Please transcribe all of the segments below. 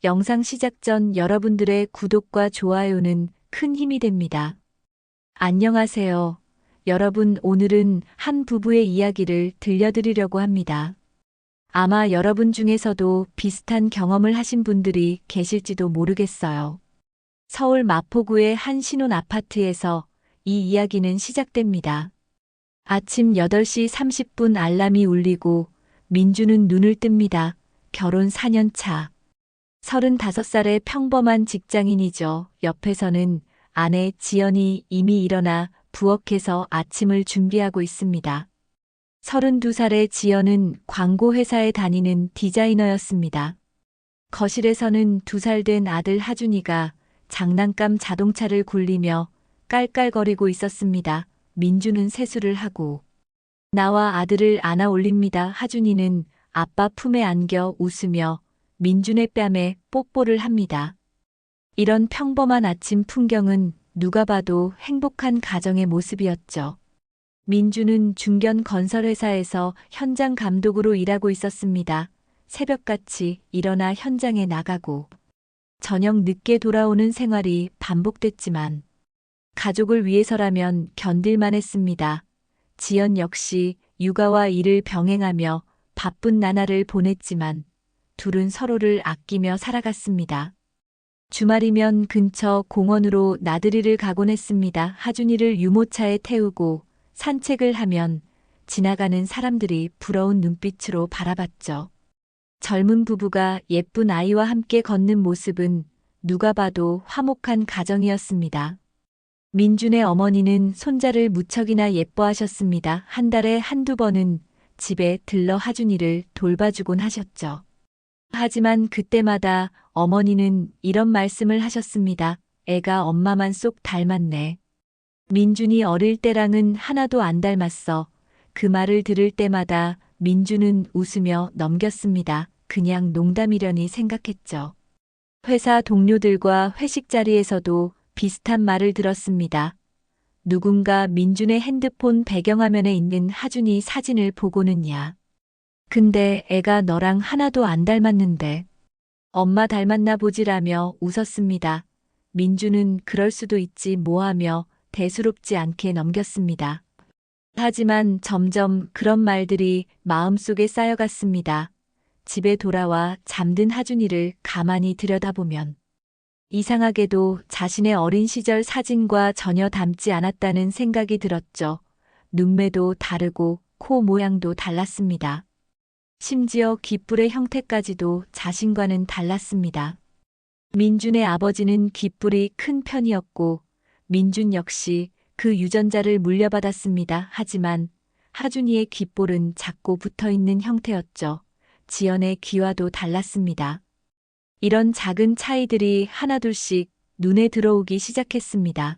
영상 시작 전 여러분들의 구독과 좋아요는 큰 힘이 됩니다. 안녕하세요. 여러분, 오늘은 한 부부의 이야기를 들려드리려고 합니다. 아마 여러분 중에서도 비슷한 경험을 하신 분들이 계실지도 모르겠어요. 서울 마포구의 한 신혼 아파트에서 이 이야기는 시작됩니다. 아침 8시 30분 알람이 울리고 민주는 눈을 뜹니다. 결혼 4년 차. 35살의 평범한 직장인이죠. 옆에서는 아내 지연이 이미 일어나 부엌에서 아침을 준비하고 있습니다. 32살의 지연은 광고회사에 다니는 디자이너였습니다. 거실에서는 2살 된 아들 하준이가 장난감 자동차를 굴리며 깔깔거리고 있었습니다. 민주는 세수를 하고 나와 아들을 안아 올립니다. 하준이는 아빠 품에 안겨 웃으며 민준의 뺨에 뽀뽀를 합니다. 이런 평범한 아침 풍경은 누가 봐도 행복한 가정의 모습이었죠. 민주는 중견 건설회사에서 현장 감독으로 일하고 있었습니다. 새벽같이 일어나 현장에 나가고 저녁 늦게 돌아오는 생활이 반복됐지만 가족을 위해서라면 견딜만 했습니다. 지연 역시 육아와 일을 병행하며 바쁜 나날을 보냈지만 둘은 서로를 아끼며 살아갔습니다. 주말이면 근처 공원으로 나들이를 가곤 했습니다. 하준이를 유모차에 태우고 산책을 하면 지나가는 사람들이 부러운 눈빛으로 바라봤죠. 젊은 부부가 예쁜 아이와 함께 걷는 모습은 누가 봐도 화목한 가정이었습니다. 민준의 어머니는 손자를 무척이나 예뻐하셨습니다. 한 달에 한두 번은 집에 들러 하준이를 돌봐주곤 하셨죠. 하지만 그때마다 어머니는 이런 말씀을 하셨습니다. 애가 엄마만 쏙 닮았네. 민준이 어릴 때랑은 하나도 안 닮았어. 그 말을 들을 때마다 민준은 웃으며 넘겼습니다. 그냥 농담이려니 생각했죠. 회사 동료들과 회식 자리에서도 비슷한 말을 들었습니다. 누군가 민준의 핸드폰 배경화면에 있는 하준이 사진을 보고는야. 근데 애가 너랑 하나도 안 닮았는데. 엄마 닮았나 보지라며 웃었습니다. 민준은 그럴 수도 있지 뭐하며 대수롭지 않게 넘겼습니다. 하지만 점점 그런 말들이 마음속에 쌓여갔습니다. 집에 돌아와 잠든 하준이를 가만히 들여다보면 이상하게도 자신의 어린 시절 사진과 전혀 닮지 않았다는 생각이 들었죠. 눈매도 다르고 코 모양도 달랐습니다. 심지어 귓불의 형태까지도 자신과는 달랐습니다. 민준의 아버지는 귓불이 큰 편이었고 민준 역시 그 유전자를 물려받았습니다. 하지만 하준이의 귓볼은 작고 붙어있는 형태였죠. 지연의 귀와도 달랐습니다. 이런 작은 차이들이 하나둘씩 눈에 들어오기 시작했습니다.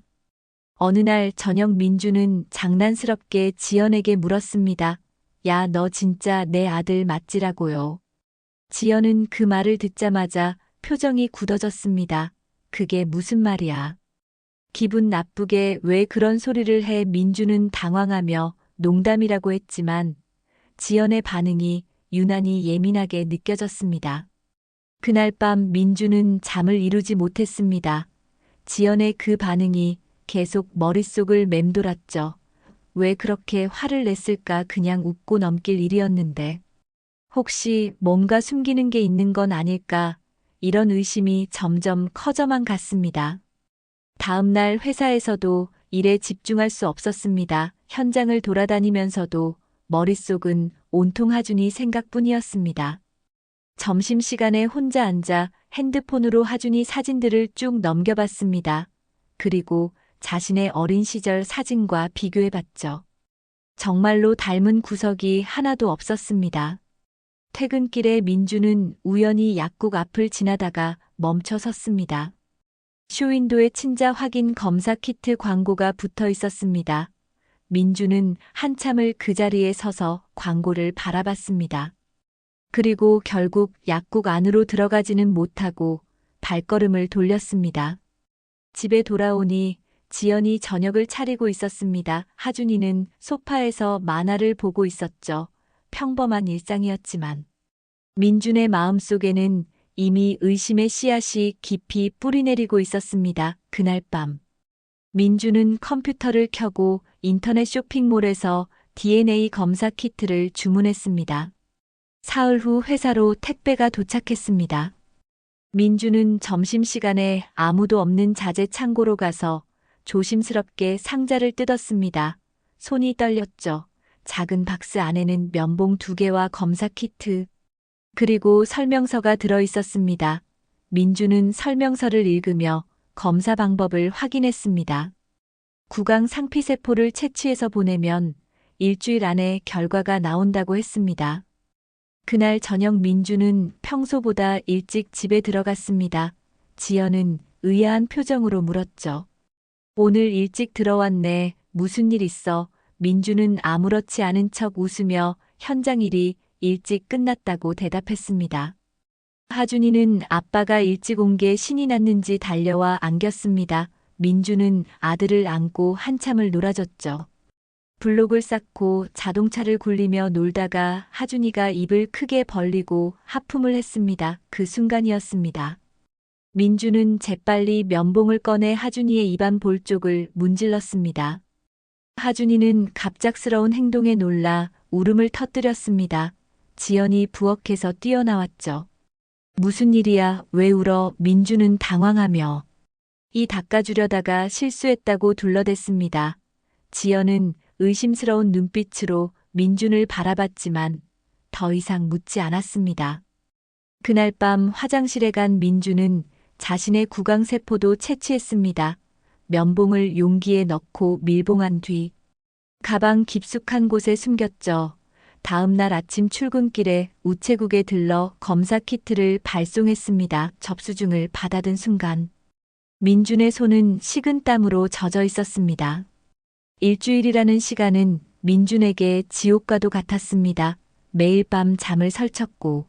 어느 날 저녁 민준은 장난스럽게 지연에게 물었습니다. 야, 너 진짜 내 아들 맞지라고요. 지연은 그 말을 듣자마자 표정이 굳어졌습니다. 그게 무슨 말이야. 기분 나쁘게 왜 그런 소리를 해. 민준은 당황하며 농담이라고 했지만 지연의 반응이 유난히 예민하게 느껴졌습니다. 그날 밤 민준은 잠을 이루지 못했습니다. 지연의 그 반응이 계속 머릿속을 맴돌았죠. 왜 그렇게 화를 냈을까. 그냥 웃고 넘길 일이었는데. 혹시 뭔가 숨기는 게 있는 건 아닐까. 이런 의심이 점점 커져만 갔습니다. 다음 날 회사에서도 일에 집중할 수 없었습니다. 현장을 돌아다니면서도 머릿속은 온통 하준이 생각뿐이었습니다. 점심시간에 혼자 앉아 핸드폰으로 하준이 사진들을 쭉 넘겨봤습니다. 그리고 자신의 어린 시절 사진과 비교해봤죠. 정말로 닮은 구석이 하나도 없었습니다. 퇴근길에 민준은 우연히 약국 앞을 지나다가 멈춰 섰습니다. 쇼윈도에 친자 확인 검사 키트 광고가 붙어 있었습니다. 민준은 한참을 그 자리에 서서 광고를 바라봤습니다. 그리고 결국 약국 안으로 들어가지는 못하고 발걸음을 돌렸습니다. 집에 돌아오니 지연이 저녁을 차리고 있었습니다. 하준이는 소파에서 만화를 보고 있었죠. 평범한 일상이었지만 민준의 마음속에는 이미 의심의 씨앗이 깊이 뿌리내리고 있었습니다. 그날 밤. 민주는 컴퓨터를 켜고 인터넷 쇼핑몰에서 DNA 검사 키트를 주문했습니다. 사흘 후 회사로 택배가 도착했습니다. 민주는 점심시간에 아무도 없는 자재 창고로 가서 조심스럽게 상자를 뜯었습니다. 손이 떨렸죠. 작은 박스 안에는 면봉 2개와 검사 키트, 그리고 설명서가 들어 있었습니다. 민주는 설명서를 읽으며 검사 방법을 확인했습니다. 구강 상피세포를 채취해서 보내면 일주일 안에 결과가 나온다고 했습니다. 그날 저녁 민주는 평소보다 일찍 집에 들어갔습니다. 지연은 의아한 표정으로 물었죠. 오늘 일찍 들어왔네. 무슨 일 있어? 민주는 아무렇지 않은 척 웃으며 현장 일이 일찍 끝났다고 대답했습니다. 하준이는 아빠가 일찍 온 게 신이 났는지 달려와 안겼습니다. 민주는 아들을 안고 한참을 놀아줬죠. 블록을 쌓고 자동차를 굴리며 놀다가 하준이가 입을 크게 벌리고 하품을 했습니다. 그 순간이었습니다. 민주는 재빨리 면봉을 꺼내 하준이의 입안 볼 쪽을 문질렀습니다. 하준이는 갑작스러운 행동에 놀라 울음을 터뜨렸습니다. 지연이 부엌에서 뛰어나왔죠. 무슨 일이야? 왜 울어? 민주는 당황하며 이 닦아주려다가 실수했다고 둘러댔습니다. 지연은 의심스러운 눈빛으로 민준을 바라봤지만 더 이상 묻지 않았습니다. 그날 밤 화장실에 간 민주는 자신의 구강세포도 채취했습니다. 면봉을 용기에 넣고 밀봉한 뒤 가방 깊숙한 곳에 숨겼죠. 다음 날 아침 출근길에 우체국에 들러 검사 키트를 발송했습니다. 접수중을 받아든 순간 민준의 손은 식은땀으로 젖어 있었습니다. 일주일이라는 시간은 민준에게 지옥과도 같았습니다. 매일 밤 잠을 설쳤고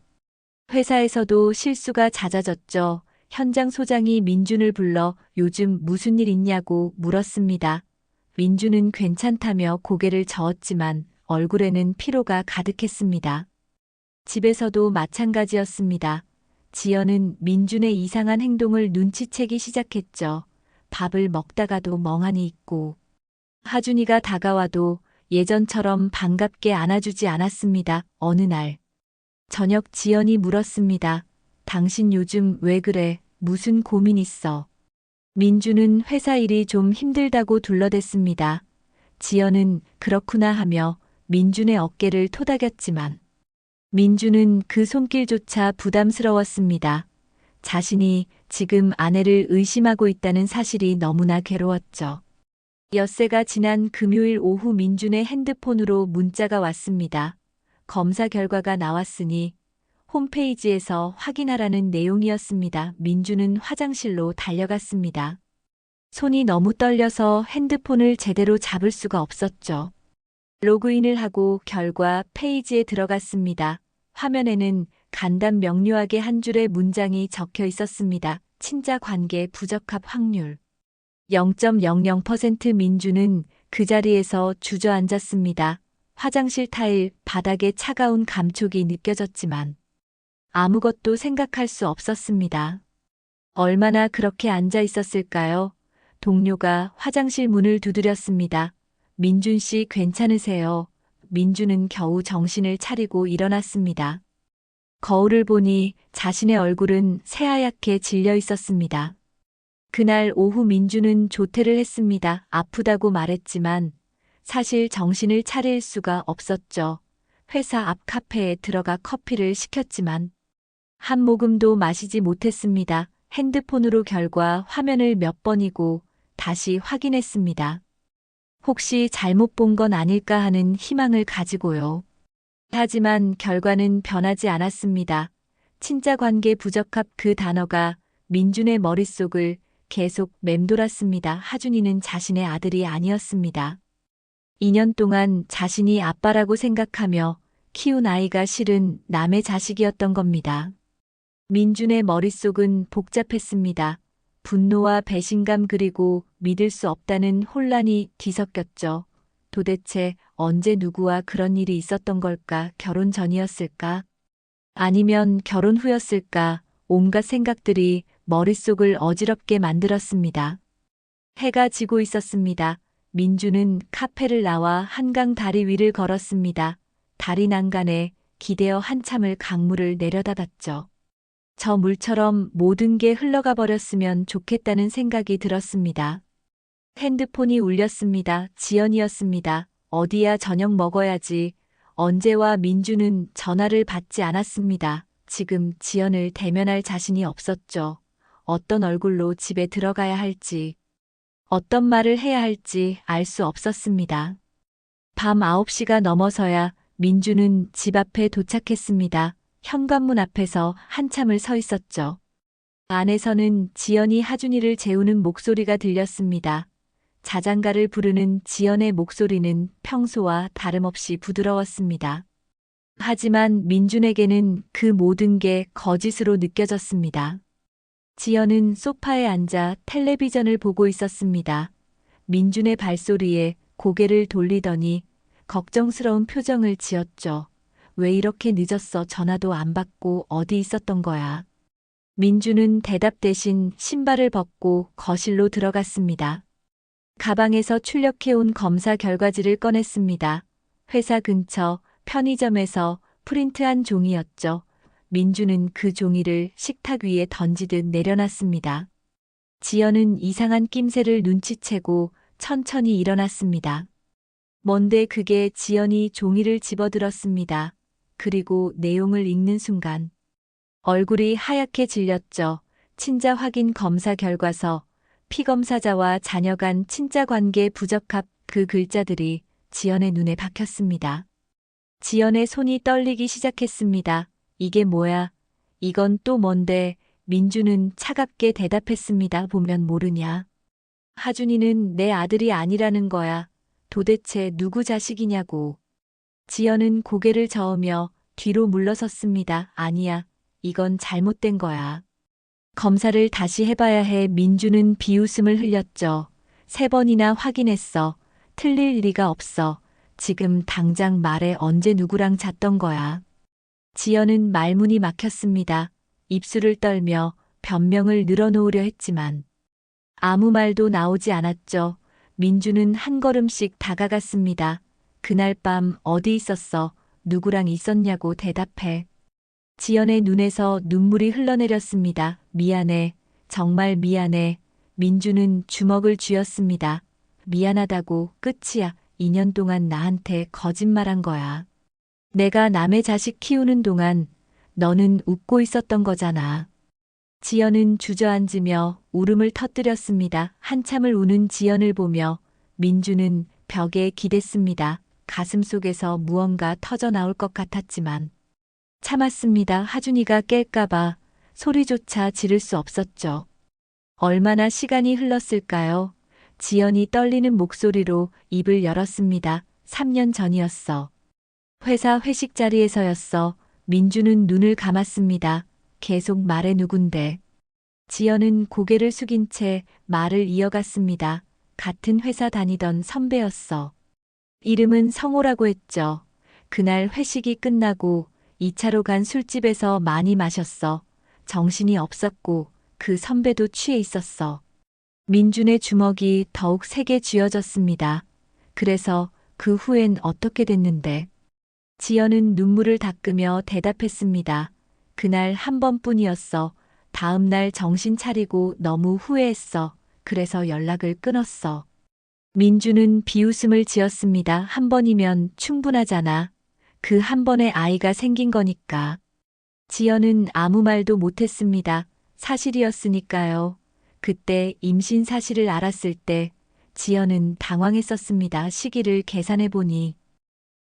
회사에서도 실수가 잦아졌죠. 현장 소장이 민준을 불러 요즘 무슨 일 있냐고 물었습니다. 민준은 괜찮다며 고개를 저었지만 얼굴에는 피로가 가득했습니다. 집에서도 마찬가지였습니다. 지연은 민준의 이상한 행동을 눈치채기 시작했죠. 밥을 먹다가도 멍하니 있고 하준이가 다가와도 예전처럼 반갑게 안아주지 않았습니다. 어느 날 저녁 지연이 물었습니다. 당신 요즘 왜 그래? 무슨 고민 있어? 민주는 회사 일이 좀 힘들다고 둘러댔습니다. 지연은 그렇구나 하며 민준의 어깨를 토닥였지만 민주는 그 손길조차 부담스러웠습니다. 자신이 지금 아내를 의심하고 있다는 사실이 너무나 괴로웠죠. 엿새가 지난 금요일 오후 민준의 핸드폰으로 문자가 왔습니다. 검사 결과가 나왔으니 홈페이지에서 확인하라는 내용이었습니다. 민준은 화장실로 달려갔습니다. 손이 너무 떨려서 핸드폰을 제대로 잡을 수가 없었죠. 로그인을 하고 결과 페이지에 들어갔습니다. 화면에는 간단 명료하게 한 줄의 문장이 적혀 있었습니다. 친자 관계 부적합 확률 0.00%. 민주는 그 자리에서 주저앉았습니다. 화장실 타일 바닥에 차가운 감촉이 느껴졌지만 아무것도 생각할 수 없었습니다. 얼마나 그렇게 앉아 있었을까요? 동료가 화장실 문을 두드렸습니다. 민준 씨 괜찮으세요? 민주는 겨우 정신을 차리고 일어났습니다. 거울을 보니 자신의 얼굴은 새하얗게 질려 있었습니다. 그날 오후 민주는 조퇴를 했습니다. 아프다고 말했지만 사실 정신을 차릴 수가 없었죠. 회사 앞 카페에 들어가 커피를 시켰지만 한 모금도 마시지 못했습니다. 핸드폰으로 결과 화면을 몇 번이고 다시 확인했습니다. 혹시 잘못 본 건 아닐까 하는 희망을 가지고요. 하지만 결과는 변하지 않았습니다. 친자 관계 부적합 그 단어가 민준의 머릿속을 계속 맴돌았습니다. 하준이는 자신의 아들이 아니었습니다. 2년 동안 자신이 아빠라고 생각하며 키운 아이가 실은 남의 자식이었던 겁니다. 민준의 머릿속은 복잡했습니다. 분노와 배신감 그리고 믿을 수 없다는 혼란이 뒤섞였죠. 도대체 언제 누구와 그런 일이 있었던 걸까? 결혼 전이었을까? 아니면 결혼 후였을까? 온갖 생각들이 머릿속을 어지럽게 만들었습니다. 해가 지고 있었습니다. 민주는 카페를 나와 한강 다리 위를 걸었습니다. 다리 난간에 기대어 한참을 강물을 내려다봤죠. 저 물처럼 모든 게 흘러가 버렸으면 좋겠다는 생각이 들었습니다. 핸드폰이 울렸습니다. 지연이었습니다. 어디야, 저녁 먹어야지. 언제와. 민주는 전화를 받지 않았습니다. 지금 지연을 대면할 자신이 없었죠. 어떤 얼굴로 집에 들어가야 할지, 어떤 말을 해야 할지 알 수 없었습니다. 밤 9시가 넘어서야 민주는 집 앞에 도착했습니다. 현관문 앞에서 한참을 서 있었죠. 안에서는 지연이 하준이를 재우는 목소리가 들렸습니다. 자장가를 부르는 지연의 목소리는 평소와 다름없이 부드러웠습니다. 하지만 민준에게는 그 모든 게 거짓으로 느껴졌습니다. 지연은 소파에 앉아 텔레비전을 보고 있었습니다. 민준의 발소리에 고개를 돌리더니 걱정스러운 표정을 지었죠. 왜 이렇게 늦었어? 전화도 안 받고 어디 있었던 거야? 민준은 대답 대신 신발을 벗고 거실로 들어갔습니다. 가방에서 출력해온 검사 결과지를 꺼냈습니다. 회사 근처 편의점에서 프린트한 종이였죠. 민주는 그 종이를 식탁 위에 던지듯 내려놨습니다. 지연은 이상한 낌새를 눈치채고 천천히 일어났습니다. 뭔데 그게? 지연이 종이를 집어들었습니다. 그리고 내용을 읽는 순간 얼굴이 하얗게 질렸죠. 친자 확인 검사 결과서, 피검사자와 자녀 간 친자 관계 부적합. 그 글자들이 지연의 눈에 박혔습니다. 지연의 손이 떨리기 시작했습니다. 이게 뭐야? 이건 또 뭔데? 민주는 차갑게 대답했습니다. 보면 모르냐? 하준이는 내 아들이 아니라는 거야. 도대체 누구 자식이냐고. 지연은 고개를 저으며 뒤로 물러섰습니다. 아니야. 이건 잘못된 거야. 검사를 다시 해봐야 해. 민주는 비웃음을 흘렸죠. 3번이나 확인했어. 틀릴 리가 없어. 지금 당장 말해. 언제 누구랑 잤던 거야? 지연은 말문이 막혔습니다. 입술을 떨며 변명을 늘어놓으려 했지만 아무 말도 나오지 않았죠. 민주는 한 걸음씩 다가갔습니다. 그날 밤 어디 있었어? 누구랑 있었냐고 대답해. 지연의 눈에서 눈물이 흘러내렸습니다. 미안해. 정말 미안해. 민주는 주먹을 쥐었습니다. 미안하다고 끝이야. 2년 동안 나한테 거짓말한 거야. 내가 남의 자식 키우는 동안 너는 웃고 있었던 거잖아. 지연은 주저앉으며 울음을 터뜨렸습니다. 한참을 우는 지연을 보며 민주는 벽에 기댔습니다. 가슴속에서 무언가 터져 나올 것 같았지만 참았습니다. 하준이가 깰까봐 소리조차 지를 수 없었죠. 얼마나 시간이 흘렀을까요? 지연이 떨리는 목소리로 입을 열었습니다. 3년 전이었어. 회사 회식 자리에서였어. 민주는 눈을 감았습니다. 계속 말해. 누군데? 지연은 고개를 숙인 채 말을 이어갔습니다. 같은 회사 다니던 선배였어. 이름은 성호라고 했죠. 그날 회식이 끝나고 2차로 간 술집에서 많이 마셨어. 정신이 없었고 그 선배도 취해 있었어. 민준의 주먹이 더욱 세게 쥐어졌습니다. 그래서 그 후엔 어떻게 됐는데? 지연은 눈물을 닦으며 대답했습니다. 그날 한 번뿐이었어. 다음 날 정신 차리고 너무 후회했어. 그래서 연락을 끊었어. 민주는 비웃음을 지었습니다. 한 번이면 충분하잖아. 그 한 번에 아이가 생긴 거니까. 지연은 아무 말도 못했습니다. 사실이었으니까요. 그때 임신 사실을 알았을 때 지연은 당황했었습니다. 시기를 계산해 보니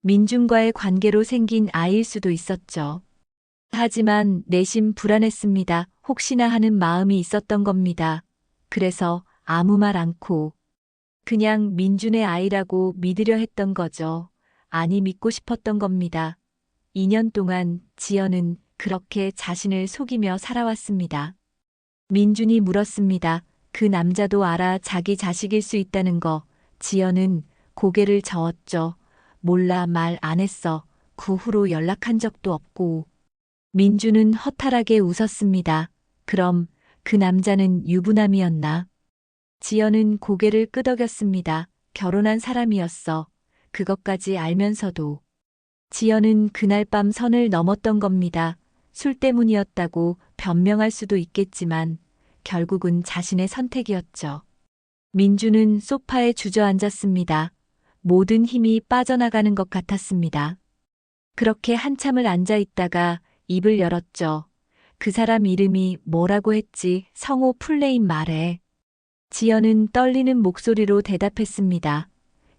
민준과의 관계로 생긴 아이일 수도 있었죠. 하지만 내심 불안했습니다. 혹시나 하는 마음이 있었던 겁니다. 그래서 아무 말 않고 그냥 민준의 아이라고 믿으려 했던 거죠. 아니, 믿고 싶었던 겁니다. 2년 동안 지연은 그렇게 자신을 속이며 살아왔습니다. 민준이 물었습니다. 그 남자도 알아? 자기 자식일 수 있다는 거. 지연은 고개를 저었죠. 몰라. 말 안 했어. 그 후로 연락한 적도 없고. 민주는 허탈하게 웃었습니다. 그럼 그 남자는 유부남이었나? 지연은 고개를 끄덕였습니다. 결혼한 사람이었어. 그것까지 알면서도. 지연은 그날 밤 선을 넘었던 겁니다. 술 때문이었다고 변명할 수도 있겠지만 결국은 자신의 선택이었죠. 민주는 소파에 주저앉았습니다. 모든 힘이 빠져나가는 것 같았습니다. 그렇게 한참을 앉아 있다가 입을 열었죠. 그 사람 이름이 뭐라고 했지? 성호 플레임 말해. 지연은 떨리는 목소리로 대답했습니다.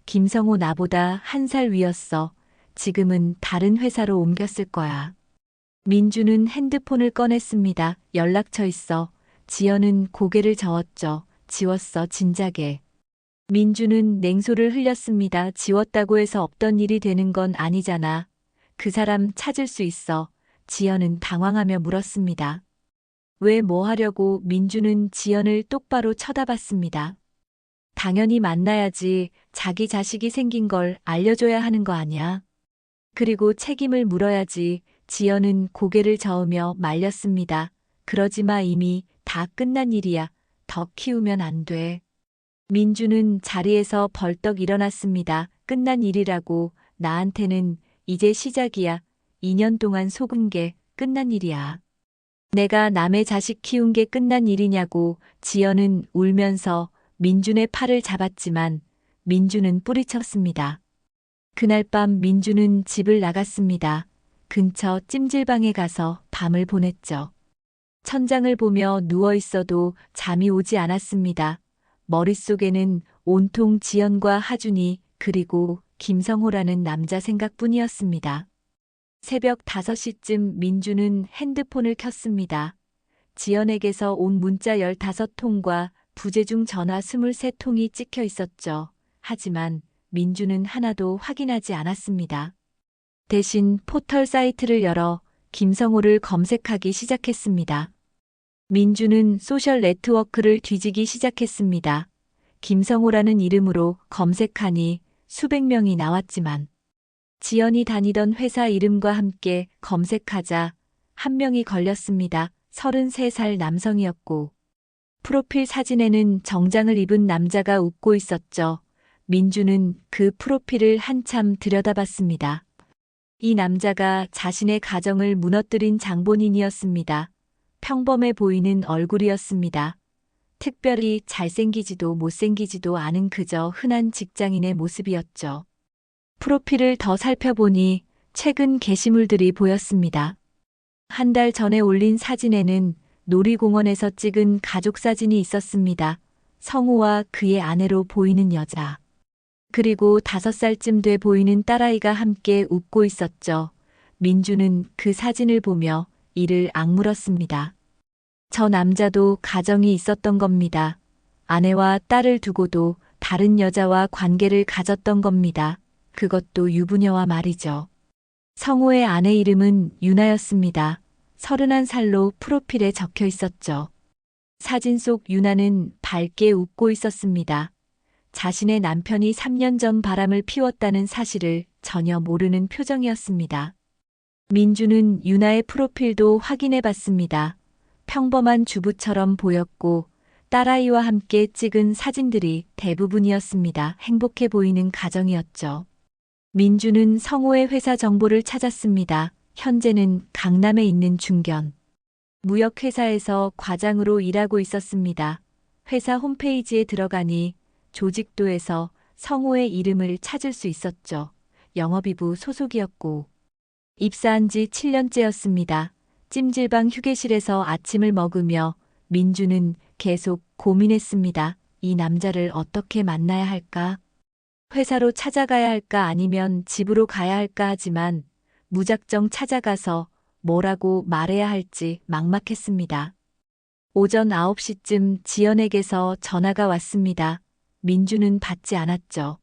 김성호 나보다 1살 위였어. 지금은 다른 회사로 옮겼을 거야. 민주는 핸드폰을 꺼냈습니다. 연락처 있어. 지연은 고개를 저었죠. 지웠어, 진작에. 민주는 냉소를 흘렸습니다. 지웠다고 해서 없던 일이 되는 건 아니잖아. 그 사람 찾을 수 있어. 지연은 당황하며 물었습니다. 왜 뭐 하려고? 민주는 지연을 똑바로 쳐다봤습니다. 당연히 만나야지. 자기 자식이 생긴 걸 알려줘야 하는 거 아니야. 그리고 책임을 물어야지. 지연은 고개를 저으며 말렸습니다. 그러지 마. 이미 다 끝난 일이야. 더 키우면 안 돼. 민주는 자리에서 벌떡 일어났습니다. 끝난 일이라고. 나한테는 이제 시작이야. 2년 동안 속은 게 끝난 일이야. 내가 남의 자식 키운 게 끝난 일이냐고. 지연은 울면서 민준의 팔을 잡았지만 민주는 뿌리쳤습니다. 그날 밤 민주는 집을 나갔습니다. 근처 찜질방에 가서 밤을 보냈죠. 천장을 보며 누워 있어도 잠이 오지 않았습니다. 머릿속에는 온통 지연과 하준이 그리고 김성호라는 남자 생각뿐이었습니다. 새벽 5시쯤 민주는 핸드폰을 켰습니다. 지연에게서 온 문자 15통과 부재중 전화 23통이 찍혀 있었죠. 하지만 민주는 하나도 확인하지 않았습니다. 대신 포털 사이트를 열어 김성호를 검색하기 시작했습니다. 민주는 소셜 네트워크를 뒤지기 시작했습니다. 김성호라는 이름으로 검색하니 수백 명이 나왔지만 지연이 다니던 회사 이름과 함께 검색하자 한 명이 걸렸습니다. 33살 남성이었고 프로필 사진에는 정장을 입은 남자가 웃고 있었죠. 민주는 그 프로필을 한참 들여다봤습니다. 이 남자가 자신의 가정을 무너뜨린 장본인이었습니다. 평범해 보이는 얼굴이었습니다. 특별히 잘생기지도 못생기지도 않은 그저 흔한 직장인의 모습이었죠. 프로필을 더 살펴보니 최근 게시물들이 보였습니다. 한 달 전에 올린 사진에는 놀이공원에서 찍은 가족 사진이 있었습니다. 성우와 그의 아내로 보이는 여자. 그리고 5살쯤 돼 보이는 딸아이가 함께 웃고 있었죠. 민주는 그 사진을 보며 이를 악물었습니다. 저 남자도 가정이 있었던 겁니다. 아내와 딸을 두고도 다른 여자와 관계를 가졌던 겁니다. 그것도 유부녀와 말이죠. 성우의 아내 이름은 유나였습니다. 31살로 프로필에 적혀 있었죠. 사진 속 유나는 밝게 웃고 있었습니다. 자신의 남편이 3년 전 바람을 피웠다는 사실을 전혀 모르는 표정이었습니다. 민주는 유나의 프로필도 확인해 봤습니다. 평범한 주부처럼 보였고 딸아이와 함께 찍은 사진들이 대부분이었습니다. 행복해 보이는 가정이었죠. 민주는 성호의 회사 정보를 찾았습니다. 현재는 강남에 있는 중견 무역회사에서 과장으로 일하고 있었습니다. 회사 홈페이지에 들어가니 조직도에서 성호의 이름을 찾을 수 있었죠. 영업이부 소속이었고 입사한 지 7년째였습니다. 찜질방 휴게실에서 아침을 먹으며 민주는 계속 고민했습니다. 이 남자를 어떻게 만나야 할까? 회사로 찾아가야 할까 아니면 집으로 가야 할까 하지만 무작정 찾아가서 뭐라고 말해야 할지 막막했습니다. 오전 9시쯤 지연에게서 전화가 왔습니다. 민주는 받지 않았죠.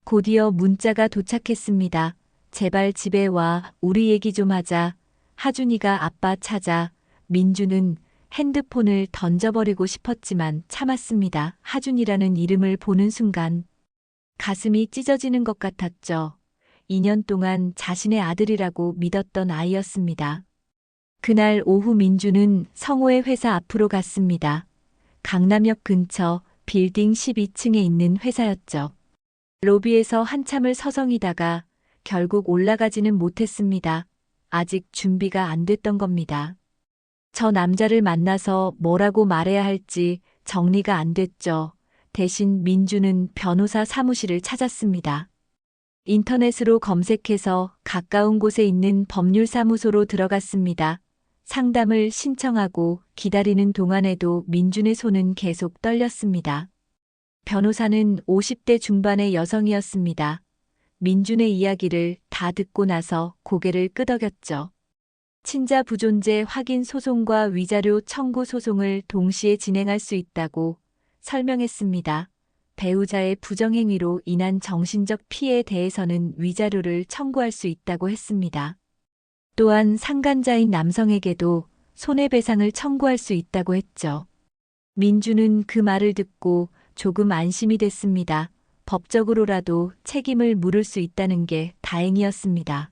곧이어 문자가 도착했습니다. 제발 집에 와. 우리 얘기 좀 하자. 하준이가 아빠 찾아. 민주는 핸드폰을 던져버리고 싶었지만 참았습니다. 하준이라는 이름을 보는 순간 가슴이 찢어지는 것 같았죠. 2년 동안 자신의 아들이라고 믿었던 아이였습니다. 그날 오후 민주는 성호의 회사 앞으로 갔습니다. 강남역 근처 빌딩 12층에 있는 회사였죠. 로비에서 한참을 서성이다가 결국 올라가지는 못했습니다. 아직 준비가 안 됐던 겁니다. 저 남자를 만나서 뭐라고 말해야 할지 정리가 안 됐죠. 대신 민주는 변호사 사무실을 찾았습니다. 인터넷으로 검색해서 가까운 곳에 있는 법률사무소로 들어갔습니다. 상담을 신청하고 기다리는 동안에도 민준의 손은 계속 떨렸습니다. 변호사는 50대 중반의 여성이었습니다. 민준의 이야기를 다 듣고 나서 고개를 끄덕였죠. 친자 부존재 확인 소송과 위자료 청구 소송을 동시에 진행할 수 있다고 설명했습니다. 배우자의 부정행위로 인한 정신적 피해에 대해서는 위자료를 청구할 수 있다고 했습니다. 또한 상간자인 남성에게도 손해배상을 청구할 수 있다고 했죠. 민주는 그 말을 듣고 조금 안심이 됐습니다. 법적으로라도 책임을 물을 수 있다는 게 다행이었습니다.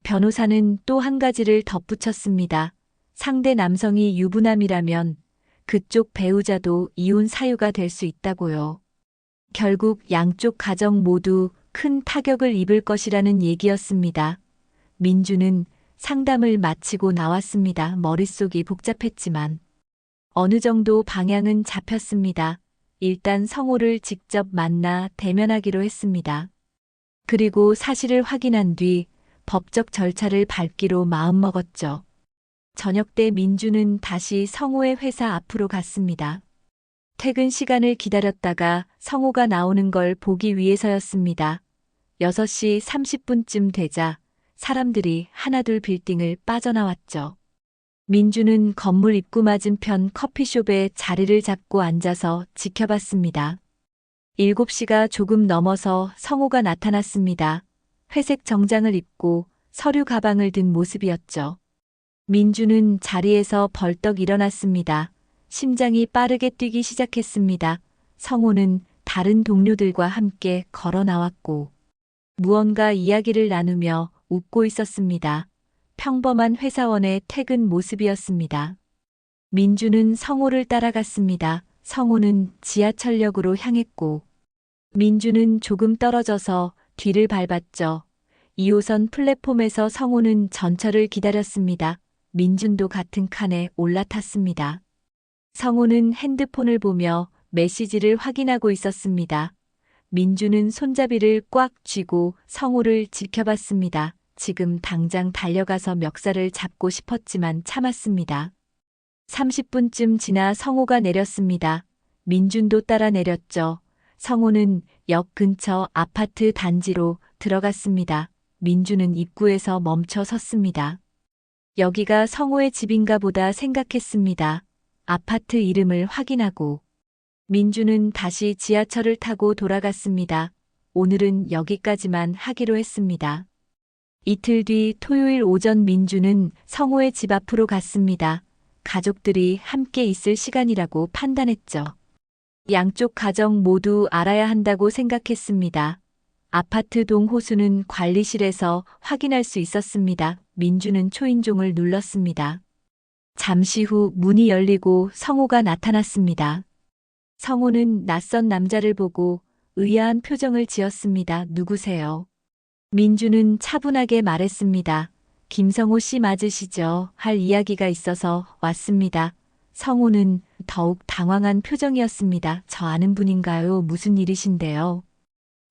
변호사는 또 한 가지를 덧붙였습니다. 상대 남성이 유부남이라면 그쪽 배우자도 이혼 사유가 될 수 있다고요. 결국 양쪽 가정 모두 큰 타격을 입을 것이라는 얘기였습니다. 민주는 상담을 마치고 나왔습니다. 머릿속이 복잡했지만 어느 정도 방향은 잡혔습니다. 일단 성호를 직접 만나 대면하기로 했습니다. 그리고 사실을 확인한 뒤 법적 절차를 밟기로 마음먹었죠. 저녁 때 민주는 다시 성호의 회사 앞으로 갔습니다. 퇴근 시간을 기다렸다가 성호가 나오는 걸 보기 위해서였습니다. 6시 30분쯤 되자 사람들이 하나둘 빌딩을 빠져나왔죠. 민주는 건물 입구 맞은편 커피숍에 자리를 잡고 앉아서 지켜봤습니다. 7시가 조금 넘어서 성호가 나타났습니다. 회색 정장을 입고 서류 가방을 든 모습이었죠. 민주는 자리에서 벌떡 일어났습니다. 심장이 빠르게 뛰기 시작했습니다. 성호는 다른 동료들과 함께 걸어 나왔고 무언가 이야기를 나누며 웃고 있었습니다. 평범한 회사원의 퇴근 모습이었습니다. 민주는 성호를 따라갔습니다. 성호는 지하철역으로 향했고 민주는 조금 떨어져서 뒤를 밟았죠. 2호선 플랫폼에서 성호는 전철을 기다렸습니다. 민준도 같은 칸에 올라탔습니다. 성호는 핸드폰을 보며 메시지를 확인하고 있었습니다. 민주는 손잡이를 꽉 쥐고 성호를 지켜봤습니다. 지금 당장 달려가서 멱살을 잡고 싶었지만 참았습니다. 30분쯤 지나 성호가 내렸습니다. 민준도 따라 내렸죠. 성호는 역 근처 아파트 단지로 들어갔습니다. 민주는 입구에서 멈춰 섰습니다. 여기가 성호의 집인가 보다 생각했습니다. 아파트 이름을 확인하고 민주는 다시 지하철을 타고 돌아갔습니다. 오늘은 여기까지만 하기로 했습니다. 이틀 뒤 토요일 오전 민주는 성호의 집 앞으로 갔습니다. 가족들이 함께 있을 시간이라고 판단했죠. 양쪽 가정 모두 알아야 한다고 생각했습니다. 아파트 동 호수는 관리실에서 확인할 수 있었습니다. 민주는 초인종을 눌렀습니다. 잠시 후 문이 열리고 성호가 나타났습니다. 성호는 낯선 남자를 보고 의아한 표정을 지었습니다. 누구세요? 민주는 차분하게 말했습니다. 김성호 씨 맞으시죠? 할 이야기가 있어서 왔습니다. 성호는 더욱 당황한 표정이었습니다. 저 아는 분인가요? 무슨 일이신데요?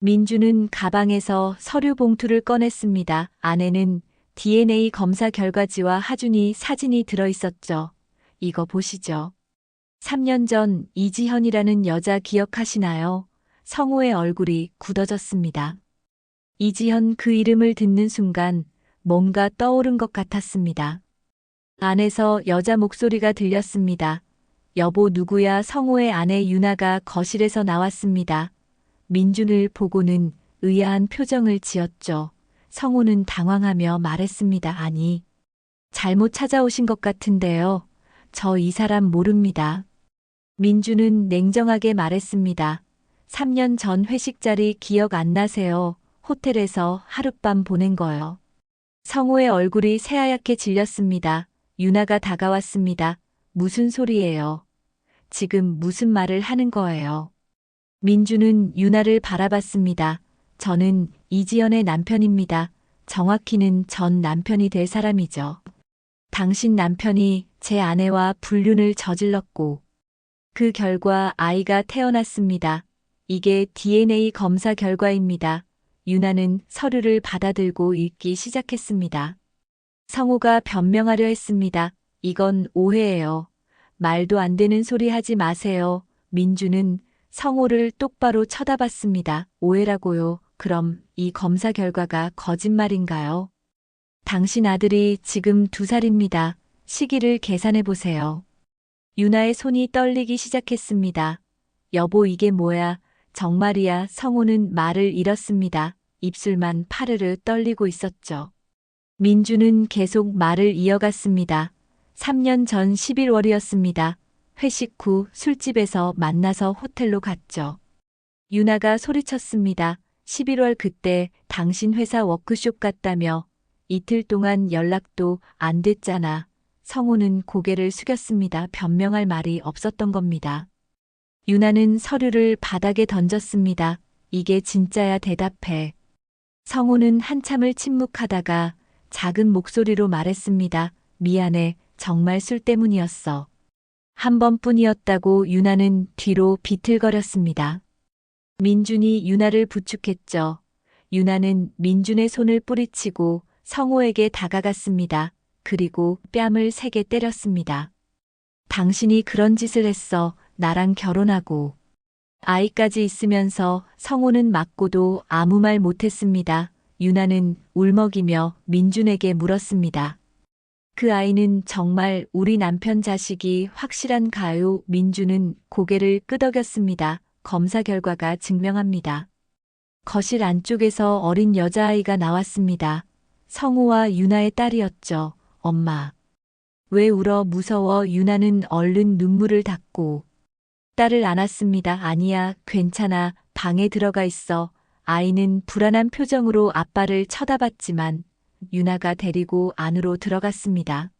민주는 가방에서 서류 봉투를 꺼냈습니다. 안에는 DNA 검사 결과지와 하준이 사진이 들어있었죠. 이거 보시죠. 3년 전 이지현이라는 여자 기억하시나요? 성호의 얼굴이 굳어졌습니다. 이지현 그 이름을 듣는 순간 뭔가 떠오른 것 같았습니다. 안에서 여자 목소리가 들렸습니다. 여보 누구야? 성호의 아내 유나가 거실에서 나왔습니다. 민준을 보고는 의아한 표정을 지었죠. 성호는 당황하며 말했습니다. 아니, 잘못 찾아오신 것 같은데요. 저 이 사람 모릅니다. 민준은 냉정하게 말했습니다. 3년 전 회식 자리 기억 안 나세요? 호텔에서 하룻밤 보낸 거요. 성호의 얼굴이 새하얗게 질렸습니다. 유나가 다가왔습니다. 무슨 소리예요? 지금 무슨 말을 하는 거예요? 민주는 유나를 바라봤습니다. 저는 이지연의 남편입니다. 정확히는 전 남편이 될 사람이죠. 당신 남편이 제 아내와 불륜을 저질렀고 그 결과 아이가 태어났습니다. 이게 DNA 검사 결과입니다. 유나는 서류를 받아들고 읽기 시작했습니다. 성우가 변명하려 했습니다. 이건 오해예요. 말도 안 되는 소리 하지 마세요. 민주는 성우를 똑바로 쳐다봤습니다. 오해라고요. 그럼 이 검사 결과가 거짓말인가요? 당신 아들이 지금 2살입니다. 시기를 계산해 보세요. 유나의 손이 떨리기 시작했습니다. 여보, 이게 뭐야? 정말이야. 성우는 말을 잃었습니다. 입술만 파르르 떨리고 있었죠. 민주는 계속 말을 이어갔습니다. 3년 전 11월이었습니다. 회식 후 술집에서 만나서 호텔로 갔죠. 유나가 소리쳤습니다. 11월 그때 당신 회사 워크숍 갔다며. 이틀 동안 연락도 안 됐잖아. 성우는 고개를 숙였습니다. 변명할 말이 없었던 겁니다. 유나는 서류를 바닥에 던졌습니다. 이게 진짜야, 대답해. 성우는 한참을 침묵하다가 작은 목소리로 말했습니다. 미안해. 정말 술 때문이었어. 한 번뿐이었다고 유나는 뒤로 비틀거렸습니다. 민준이 유나를 부축했죠. 유나는 민준의 손을 뿌리치고 성우에게 다가갔습니다. 그리고 뺨을 세게 때렸습니다. 당신이 그런 짓을 했어. 나랑 결혼하고. 아이까지 있으면서 성우는 맞고도 아무 말 못했습니다. 유나는 울먹이며 민준에게 물었습니다. 그 아이는 정말 우리 남편 자식이 확실한가요? 민준은 고개를 끄덕였습니다. 검사 결과가 증명합니다. 거실 안쪽에서 어린 여자아이가 나왔습니다. 성우와 유나의 딸이었죠. 엄마. 왜 울어? 무서워. 유나는 얼른 눈물을 닦고 딸을 안았습니다. 아니야, 괜찮아. 방에 들어가 있어. 아이는 불안한 표정으로 아빠를 쳐다봤지만 유나가 데리고 안으로 들어갔습니다.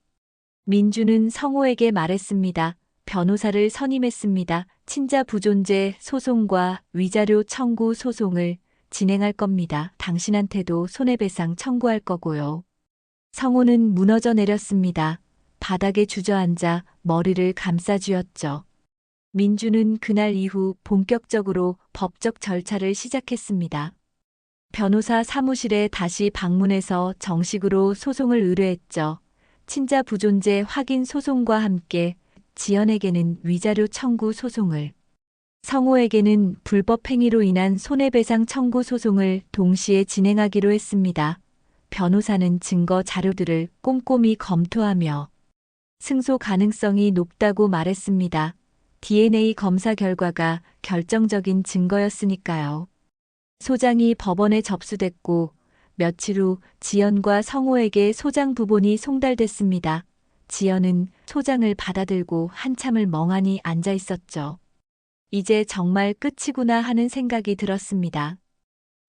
민주는 성우에게 말했습니다. 변호사를 선임했습니다. 친자 부존재 소송과 위자료 청구 소송을 진행할 겁니다. 당신한테도 손해배상 청구할 거고요. 성우는 무너져 내렸습니다. 바닥에 주저앉아 머리를 감싸쥐었죠. 민주는 그날 이후 본격적으로 법적 절차를 시작했습니다. 변호사 사무실에 다시 방문해서 정식으로 소송을 의뢰했죠. 친자 부존재 확인 소송과 함께 지연에게는 위자료 청구 소송을, 성우에게는 불법 행위로 인한 손해배상 청구 소송을 동시에 진행하기로 했습니다. 변호사는 증거 자료들을 꼼꼼히 검토하며 승소 가능성이 높다고 말했습니다. DNA 검사 결과가 결정적인 증거였으니까요. 소장이 법원에 접수됐고 며칠 후 지연과 성우에게 소장 부본이 송달됐습니다. 지연은 소장을 받아들고 한참을 멍하니 앉아 있었죠. 이제 정말 끝이구나 하는 생각이 들었습니다.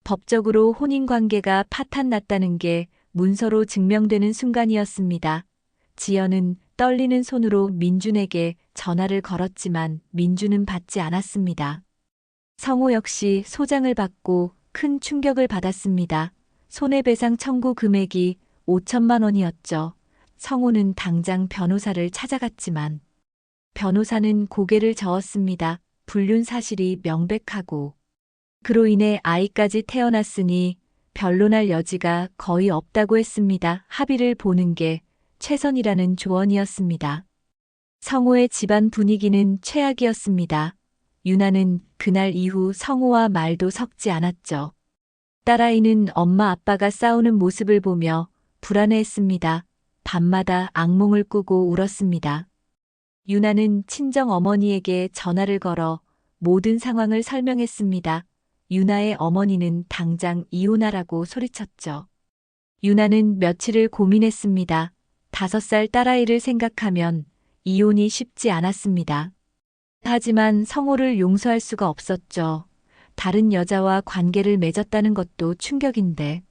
법적으로 혼인관계가 파탄났다는 게 문서로 증명되는 순간이었습니다. 지연은 떨리는 손으로 민준에게 전화를 걸었지만 민준은 받지 않았습니다. 성우 역시 소장을 받고 큰 충격을 받았습니다. 손해배상 청구 금액이 5천만 원이었죠. 성우는 당장 변호사를 찾아갔지만 변호사는 고개를 저었습니다. 불륜 사실이 명백하고 그로 인해 아이까지 태어났으니 변론할 여지가 거의 없다고 했습니다. 합의를 보는 게 최선이라는 조언이었습니다. 성우의 집안 분위기는 최악이었습니다. 유나는 그날 이후 성우와 말도 섞지 않았죠. 딸아이는 엄마 아빠가 싸우는 모습을 보며 불안해했습니다. 밤마다 악몽을 꾸고 울었습니다. 유나는 친정 어머니에게 전화를 걸어 모든 상황을 설명했습니다. 유나의 어머니는 당장 이혼하라고 소리쳤죠. 유나는 며칠을 고민했습니다. 5살 딸아이를 생각하면 이혼이 쉽지 않았습니다. 하지만 성우를 용서할 수가 없었죠. 다른 여자와 관계를 맺었다는 것도 충격인데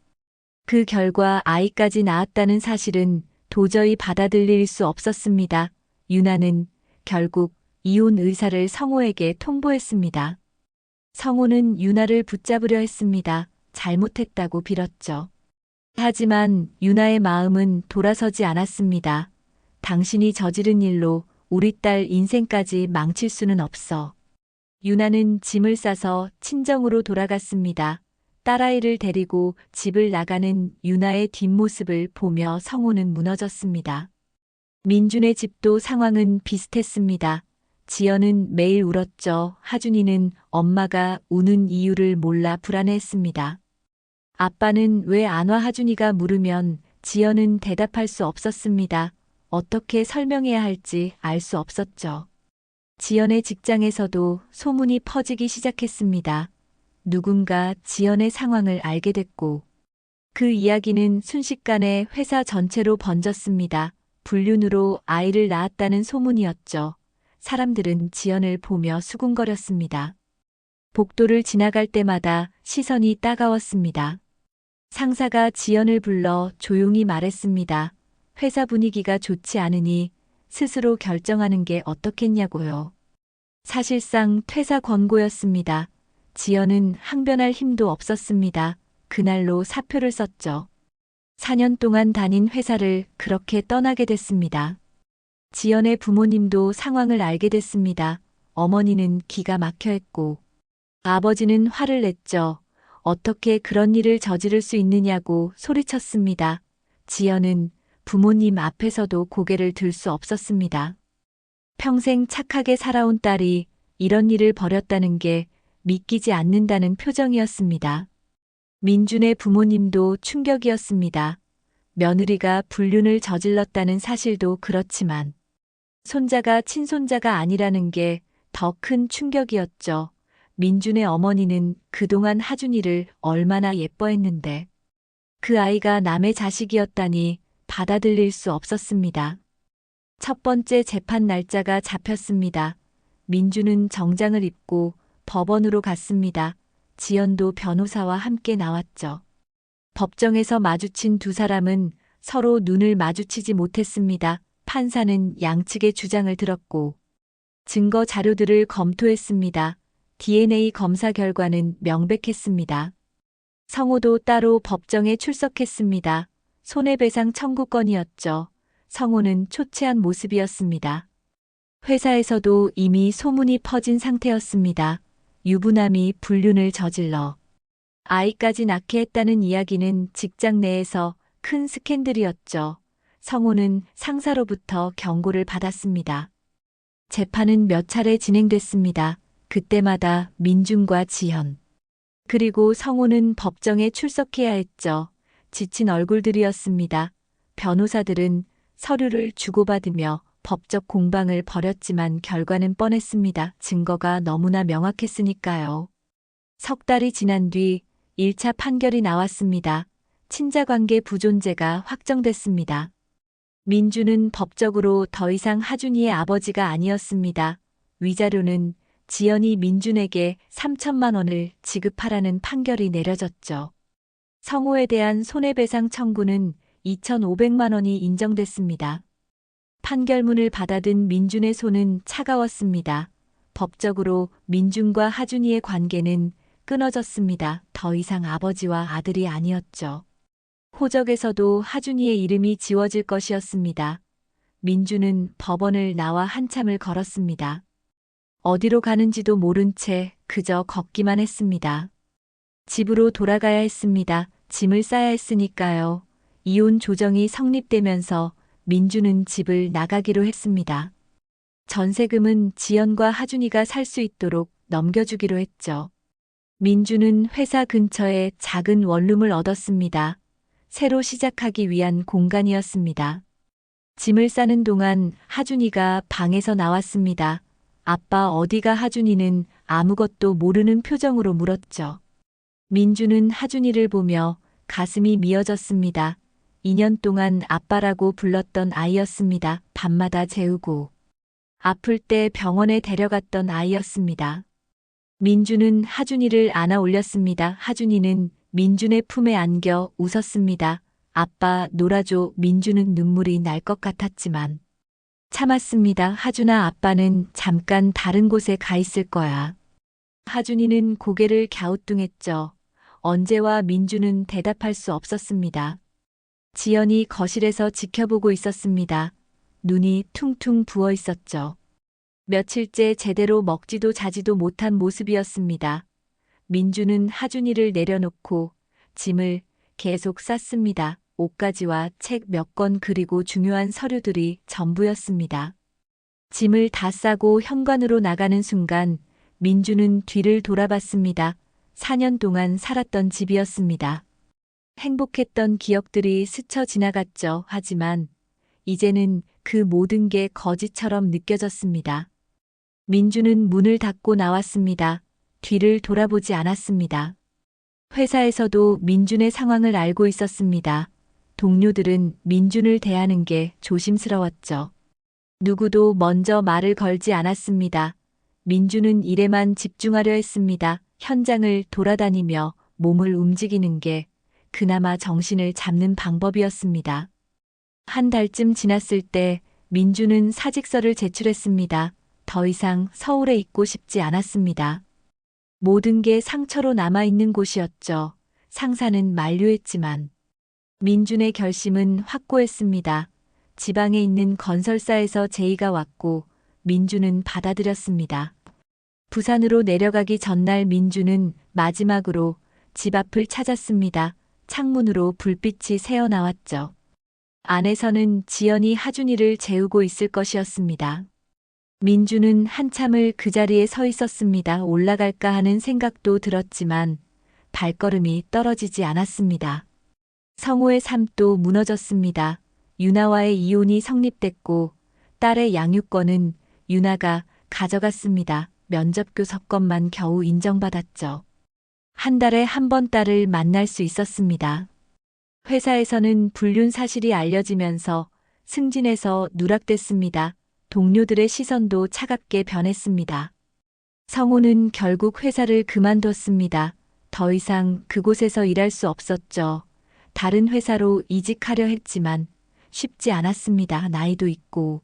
그 결과 아이까지 낳았다는 사실은 도저히 받아들일 수 없었습니다. 유나는 결국 이혼 의사를 성호에게 통보했습니다. 성호는 유나를 붙잡으려 했습니다. 잘못했다고 빌었죠. 하지만 유나의 마음은 돌아서지 않았습니다. 당신이 저지른 일로 우리 딸 인생까지 망칠 수는 없어. 유나는 짐을 싸서 친정으로 돌아갔습니다. 딸아이를 데리고 집을 나가는 유나의 뒷모습을 보며 성호는 무너졌습니다. 민준의 집도 상황은 비슷했습니다. 지연은 매일 울었죠. 하준이는 엄마가 우는 이유를 몰라 불안해했습니다. 아빠는 왜 안 와 하준이가 물으면 지연은 대답할 수 없었습니다. 어떻게 설명해야 할지 알 수 없었죠. 지연의 직장에서도 소문이 퍼지기 시작했습니다. 누군가 지연의 상황을 알게 됐고 그 이야기는 순식간에 회사 전체로 번졌습니다. 불륜으로 아이를 낳았다는 소문이었죠. 사람들은 지연을 보며 수군거렸습니다. 복도를 지나갈 때마다 시선이 따가웠습니다. 상사가 지연을 불러 조용히 말했습니다. 회사 분위기가 좋지 않으니 스스로 결정하는 게 어떻겠냐고요. 사실상 퇴사 권고였습니다. 지연은 항변할 힘도 없었습니다. 그날로 사표를 썼죠. 4년 동안 다닌 회사를 그렇게 떠나게 됐습니다. 지연의 부모님도 상황을 알게 됐습니다. 어머니는 기가 막혀 했고 아버지는 화를 냈죠. 어떻게 그런 일을 저지를 수 있느냐고 소리쳤습니다. 지연은 부모님 앞에서도 고개를 들 수 없었습니다. 평생 착하게 살아온 딸이 이런 일을 벌였다는 게 믿기지 않는다는 표정이었습니다. 민준의 부모님도 충격이었습니다. 며느리가 불륜을 저질렀다는 사실도 그렇지만 손자가 친손자가 아니라는 게 더 큰 충격이었죠. 민준의 어머니는 그동안 하준이를 얼마나 예뻐했는데 그 아이가 남의 자식이었다니 받아들일 수 없었습니다. 첫 번째 재판 날짜가 잡혔습니다. 민준은 정장을 입고 법원으로 갔습니다. 지연도 변호사와 함께 나왔죠. 법정에서 마주친 두 사람은 서로 눈을 마주치지 못했습니다. 판사는 양측의 주장을 들었고 증거 자료들을 검토했습니다. DNA 검사 결과는 명백했습니다. 성호도 따로 법정에 출석했습니다. 손해배상 청구건이었죠. 성호는 초췌한 모습이었습니다. 회사에서도 이미 소문이 퍼진 상태였습니다. 유부남이 불륜을 저질러 아이까지 낳게 했다는 이야기는 직장 내에서 큰 스캔들이었죠. 성호는 상사로부터 경고를 받았습니다. 재판은 몇 차례 진행됐습니다. 그때마다 민준과 지연, 그리고 성호는 법정에 출석해야 했죠. 지친 얼굴들이었습니다. 변호사들은 서류를 주고받으며 법적 공방을 벌였지만 결과는 뻔했습니다. 증거가 너무나 명확했으니까요. 석 달이 지난 뒤 1차 판결이 나왔습니다. 친자관계 부존재가 확정됐습니다. 민준은 법적으로 더 이상 하준이의 아버지가 아니었습니다. 위자료는 지연이 민준에게 3천만 원을 지급하라는 판결이 내려졌죠. 성호에 대한 손해배상 청구는 2,500만 원이 인정됐습니다. 판결문을 받아든 민준의 손은 차가웠습니다. 법적으로 민준과 하준이의 관계는 끊어졌습니다. 더 이상 아버지와 아들이 아니었죠. 호적에서도 하준이의 이름이 지워질 것이었습니다. 민준은 법원을 나와 한참을 걸었습니다. 어디로 가는지도 모른 채 그저 걷기만 했습니다. 집으로 돌아가야 했습니다. 짐을 싸야 했으니까요. 이혼 조정이 성립되면서 민준은 집을 나가기로 했습니다. 전세금은 지연과 하준이가 살 수 있도록 넘겨주기로 했죠. 민준은 회사 근처에 작은 원룸을 얻었습니다. 새로 시작하기 위한 공간이었습니다. 짐을 싸는 동안 하준이가 방에서 나왔습니다. 아빠 어디가? 하준이는 아무것도 모르는 표정으로 물었죠. 민준은 하준이를 보며 가슴이 미어졌습니다. 2년 동안 아빠라고 불렀던 아이였습니다. 밤마다 재우고 아플 때 병원에 데려갔던 아이였습니다. 민준은 하준이를 안아 올렸습니다. 하준이는 민준의 품에 안겨 웃었습니다. 아빠 놀아줘. 민주는 눈물이 날 것 같았지만 참았습니다. 하준아, 아빠는 잠깐 다른 곳에 가 있을 거야. 하준이는 고개를 갸우뚱했죠. 언제와 민주는 대답할 수 없었습니다. 지연이 거실에서 지켜보고 있었습니다. 눈이 퉁퉁 부어 있었죠. 며칠째 제대로 먹지도 자지도 못한 모습이었습니다. 민주는 하준이를 내려놓고 짐을 계속 쌌습니다. 옷가지와 책 몇 권 그리고 중요한 서류들이 전부였습니다. 짐을 다 싸고 현관으로 나가는 순간 민주는 뒤를 돌아봤습니다. 4년 동안 살았던 집이었습니다. 행복했던 기억들이 스쳐 지나갔죠. 하지만 이제는 그 모든 게 거짓처럼 느껴졌습니다. 민주는 문을 닫고 나왔습니다. 뒤를 돌아보지 않았습니다. 회사에서도 민준의 상황을 알고 있었습니다. 동료들은 민준을 대하는 게 조심스러웠죠. 누구도 먼저 말을 걸지 않았습니다. 민준은 일에만 집중하려 했습니다. 현장을 돌아다니며 몸을 움직이는 게 그나마 정신을 잡는 방법이었습니다. 한 달쯤 지났을 때 민준은 사직서를 제출했습니다. 더 이상 서울에 있고 싶지 않았습니다. 모든 게 상처로 남아있는 곳이었죠. 상사는 만류했지만 민준의 결심은 확고했습니다. 지방에 있는 건설사에서 제의가 왔고 민준은 받아들였습니다. 부산으로 내려가기 전날 민준은 마지막으로 집 앞을 찾았습니다. 창문으로 불빛이 새어나왔죠. 안에서는 지연이 하준이를 재우고 있을 것이었습니다. 민주는 한참을 그 자리에 서 있었습니다. 올라갈까 하는 생각도 들었지만 발걸음이 떨어지지 않았습니다. 성호의 삶도 무너졌습니다. 유나와의 이혼이 성립됐고 딸의 양육권은 유나가 가져갔습니다. 면접교 석권만 겨우 인정받았죠. 한 달에 한 번 딸을 만날 수 있었습니다. 회사에서는 불륜 사실이 알려지면서 승진해서 누락됐습니다. 동료들의 시선도 차갑게 변했습니다. 성호는 결국 회사를 그만뒀습니다. 더 이상 그곳에서 일할 수 없었죠. 다른 회사로 이직하려 했지만 쉽지 않았습니다. 나이도 있고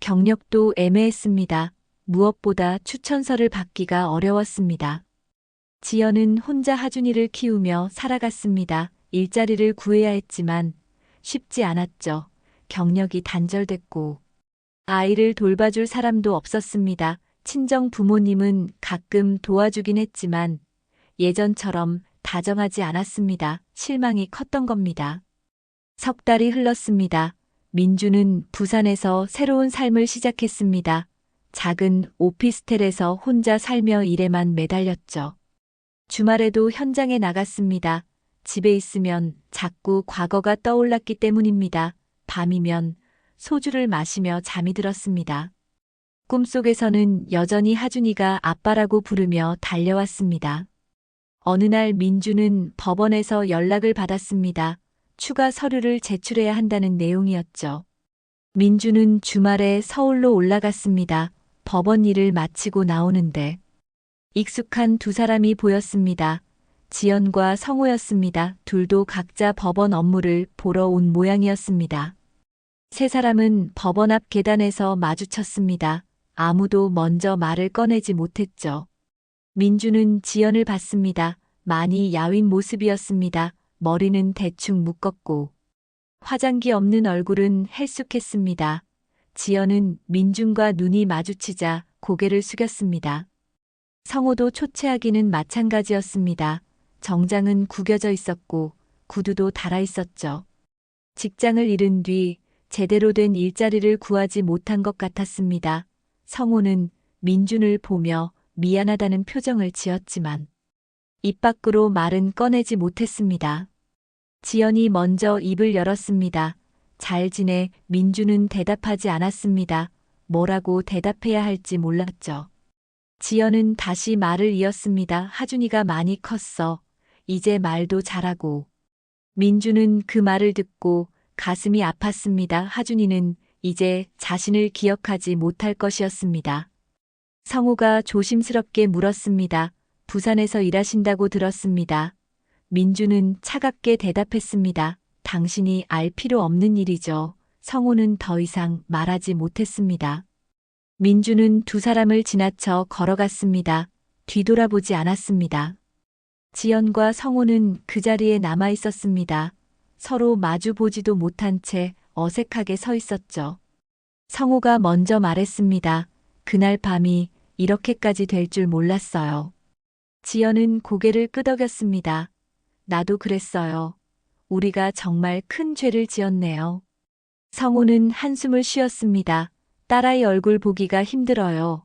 경력도 애매했습니다. 무엇보다 추천서를 받기가 어려웠습니다. 지연은 혼자 하준이를 키우며 살아갔습니다. 일자리를 구해야 했지만 쉽지 않았죠. 경력이 단절됐고 아이를 돌봐줄 사람도 없었습니다. 친정 부모님은 가끔 도와주긴 했지만 예전처럼 다정하지 않았습니다. 실망이 컸던 겁니다. 석 달이 흘렀습니다. 민주는 부산에서 새로운 삶을 시작했습니다. 작은 오피스텔에서 혼자 살며 일에만 매달렸죠. 주말에도 현장에 나갔습니다. 집에 있으면 자꾸 과거가 떠올랐기 때문입니다. 밤이면 소주를 마시며 잠이 들었습니다. 꿈속에서는 여전히 하준이가 아빠라고 부르며 달려왔습니다. 어느 날 민주는 법원에서 연락을 받았습니다. 추가 서류를 제출해야 한다는 내용이었죠. 민주는 주말에 서울로 올라갔습니다. 법원 일을 마치고 나오는데 익숙한 두 사람이 보였습니다. 지연과 성호였습니다. 둘도 각자 법원 업무를 보러 온 모양이었습니다. 세 사람은 법원 앞 계단에서 마주쳤습니다. 아무도 먼저 말을 꺼내지 못했죠. 민주는 지연을 봤습니다. 많이 야윈 모습이었습니다. 머리는 대충 묶었고 화장기 없는 얼굴은 헬쑥했습니다. 지연은 민준과 눈이 마주치자 고개를 숙였습니다. 성호도 초췌하기는 마찬가지였습니다. 정장은 구겨져 있었고 구두도 달아 있었죠. 직장을 잃은 뒤 제대로 된 일자리를 구하지 못한 것 같았습니다. 성호는 민준을 보며 미안하다는 표정을 지었지만 입 밖으로 말은 꺼내지 못했습니다. 지연이 먼저 입을 열었습니다. 잘 지내. 민준은 대답하지 않았습니다. 뭐라고 대답해야 할지 몰랐죠. 지연은 다시 말을 이었습니다. 하준이가 많이 컸어. 이제 말도 잘하고. 민준은 그 말을 듣고 가슴이 아팠습니다. 하준이는 이제 자신을 기억하지 못할 것이었습니다. 성우가 조심스럽게 물었습니다. 부산에서 일하신다고 들었습니다. 민준은 차갑게 대답했습니다. 당신이 알 필요 없는 일이죠. 성호는 더 이상 말하지 못했습니다. 민주는 두 사람을 지나쳐 걸어갔습니다. 뒤돌아보지 않았습니다. 지연과 성호는 그 자리에 남아 있었습니다. 서로 마주 보지도 못한 채 어색하게 서 있었죠. 성호가 먼저 말했습니다. 그날 밤이 이렇게까지 될 줄 몰랐어요. 지연은 고개를 끄덕였습니다. 나도 그랬어요. 우리가 정말 큰 죄를 지었네요. 성호는 한숨을 쉬었습니다. 딸아이 얼굴 보기가 힘들어요.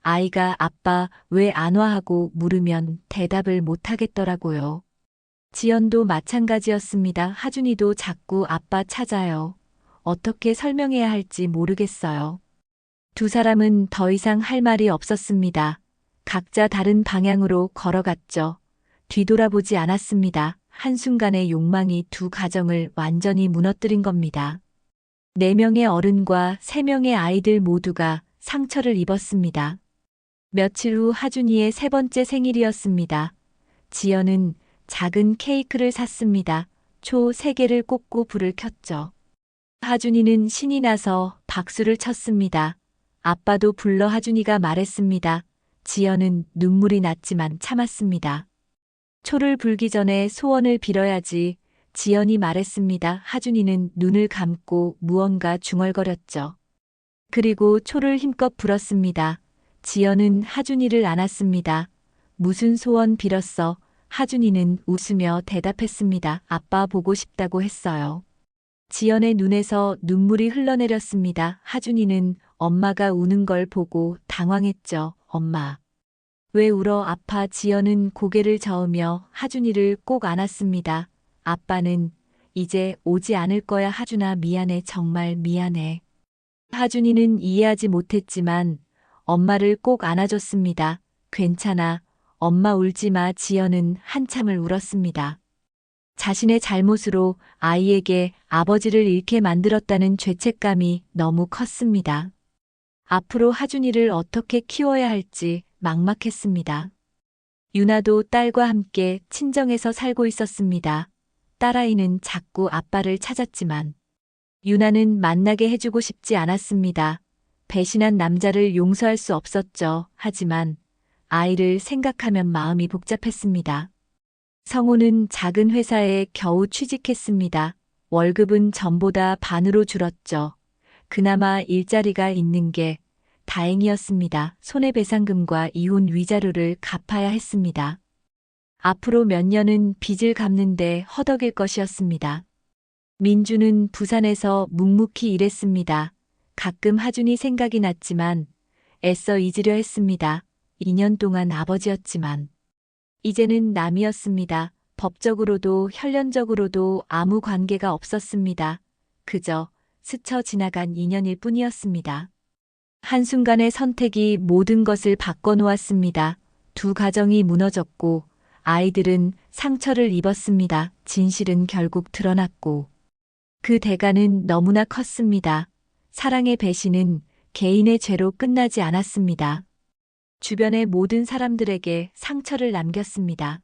아이가 아빠 왜 안 와 하고 물으면 대답을 못 하겠더라고요. 지연도 마찬가지였습니다. 하준이도 자꾸 아빠 찾아요. 어떻게 설명해야 할지 모르겠어요. 두 사람은 더 이상 할 말이 없었습니다. 각자 다른 방향으로 걸어갔죠. 뒤돌아보지 않았습니다. 한순간의 욕망이 두 가정을 완전히 무너뜨린 겁니다. 4명의 어른과 3명의 아이들 모두가 상처를 입었습니다. 며칠 후 하준이의 3번째 생일이었습니다. 지연은 작은 케이크를 샀습니다. 초 3개를 꽂고 불을 켰죠. 하준이는 신이 나서 박수를 쳤습니다. 아빠도 불러 하준이가 말했습니다. 지연은 눈물이 났지만 참았습니다. 초를 불기 전에 소원을 빌어야지. 지연이 말했습니다. 하준이는 눈을 감고 무언가 중얼거렸죠. 그리고 초를 힘껏 불었습니다. 지연은 하준이를 안았습니다. 무슨 소원 빌었어? 하준이는 웃으며 대답했습니다. 아빠 보고 싶다고 했어요. 지연의 눈에서 눈물이 흘러내렸습니다. 하준이는 엄마가 우는 걸 보고 당황했죠. 엄마. 왜 울어? 아파. 지연은 고개를 저으며 하준이를 꼭 안았습니다. 아빠는 이제 오지 않을 거야. 하준아, 미안해. 정말 미안해. 하준이는 이해하지 못했지만 엄마를 꼭 안아줬습니다. 괜찮아. 엄마 울지 마. 지연은 한참을 울었습니다. 자신의 잘못으로 아이에게 아버지를 잃게 만들었다는 죄책감이 너무 컸습니다. 앞으로 하준이를 어떻게 키워야 할지 막막했습니다. 유나도 딸과 함께 친정에서 살고 있었습니다. 딸아이는 자꾸 아빠를 찾았지만 유나는 만나게 해주고 싶지 않았습니다. 배신한 남자를 용서할 수 없었죠. 하지만 아이를 생각하면 마음이 복잡했습니다. 성호는 작은 회사에 겨우 취직했습니다. 월급은 전보다 반으로 줄었죠. 그나마 일자리가 있는 게 다행이었습니다. 손해배상금과 이혼 위자료를 갚아야 했습니다. 앞으로 몇 년은 빚을 갚는데 허덕일 것이었습니다. 민주는 부산에서 묵묵히 일했습니다. 가끔 하준이 생각이 났지만 애써 잊으려 했습니다. 2년 동안 아버지였지만 이제는 남이었습니다. 법적으로도 혈연적으로도 아무 관계가 없었습니다. 그저 스쳐 지나간 인연일 뿐이었습니다. 한순간의 선택이 모든 것을 바꿔놓았습니다. 두 가정이 무너졌고 아이들은 상처를 입었습니다. 진실은 결국 드러났고 그 대가는 너무나 컸습니다. 사랑의 배신은 개인의 죄로 끝나지 않았습니다. 주변의 모든 사람들에게 상처를 남겼습니다.